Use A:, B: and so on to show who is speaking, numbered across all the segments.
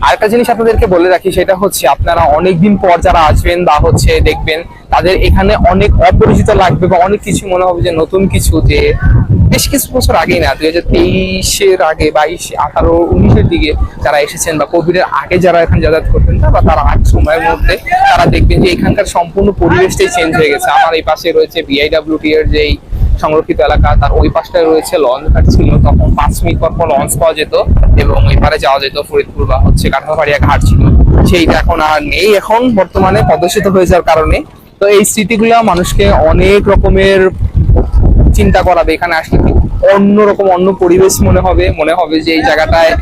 A: আরেকটা জিনিস আপনাদেরকে বলে রাখি, সেটা হচ্ছে আপনারা অনেকদিন পর যারা আসবেন বা হচ্ছে দেখবেন, তাদের এখানে অনেক অপরিচিত লাগবে বা অনেক কিছু মনে হবে যে নতুন কিছু, যে বেশ কিছু বছর আগেই না, 2023-এর আগে, 22, 18, 19-এর দিকে যারা এসেছেন বা কোভিডের আগে যারা এখানে যাতায়াত করতেন না, বা তার আগ সময়ের মধ্যে তারা দেখবেন যে এখানকার সম্পূর্ণ পরিবেশটাই চেঞ্জ হয়ে গেছে। আমার এই পাশে রয়েছে বিআইডব্লিউটি এর যেই সংরক্ষিত এলাকা, তার ওই পাশটায় রয়েছে লঞ্চ ঘাট। ছিল তখন 5 মিনিট পর পর লঞ্চ পাওয়া যেত এবং ওই পারে যাওয়া যেত, ফরিদপুর বা হচ্ছে কাঁঠালবাড়িয়া ঘাট ছিল, সেইটা এখন আর নেই। এখন বর্তমানে প্রদর্শিত হয়ে যাওয়ার কারণে তো এই স্মৃতিগুলো মানুষকে অনেক রকমের চিন্তা করাবে। এখানে আসলে কি অন্যরকম অন্য পরিবেশ মনে হবে যে এই জায়গাটায়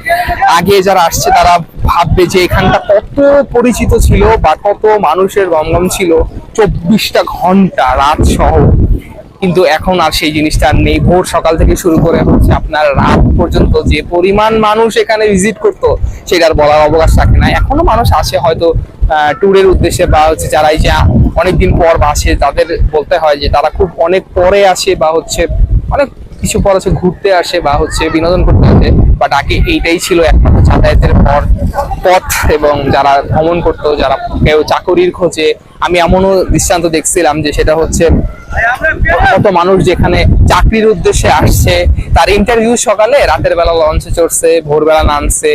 A: আগে যারা আসছে তারা ভাববে যে এখানটা কত পরিচিত ছিল বা কত মানুষের গমগম ছিল 24টা ঘন্টা রাত সহ। কিন্তু এখন আর সেই জিনিসটা আর নেই। ভোর সকাল থেকে শুরু করে হচ্ছে আপনার রাত পর্যন্ত যে পরিমাণ মানুষ এখানে ভিজিট করতো সেটার বলার অবকাশ রাখে না। এখনো মানুষ আসে হয়তো ট্যুরের উদ্দেশ্যে, বা হচ্ছে যারা এই যে অনেকদিন পর আসে তাদের বলতে হয় যে তারা খুব অনেক পরে আসে বা হচ্ছে অনেক কিছু পর আছে, ঘুরতে আসে বা হচ্ছে বিনোদন করতে আসে। বাট আগে এইটাই ছিল একমাত্র যাতায়াতের পথ। এবং যারা ভ্রমণ করতো, যারা কেউ চাকরির খোঁজে, আমি এমনও দৃষ্টান্ত দেখছিলাম যে সেটা হচ্ছে কত মানুষ যেখানে চাকরির উদ্দেশ্যে আসছে, তার ইন্টারভিউ সকালে, রাতের বেলা লঞ্চে চড়ছে, ভোরবেলা নামছে,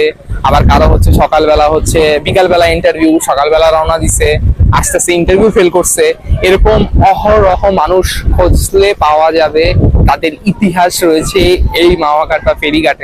A: আবার কারো হচ্ছে সকালবেলা হচ্ছে বিকালবেলা ইন্টারভিউ, সকালবেলা রওনা দিছে, আস্তে আস্তে ইন্টারভিউ ফেল করছে। এরকম অহরহ মানুষ খুঁজলে পাওয়া যাবে, তাদের ইতিহাস রয়েছে এই মাওয়া ঘাট বা ফেরিঘাটে।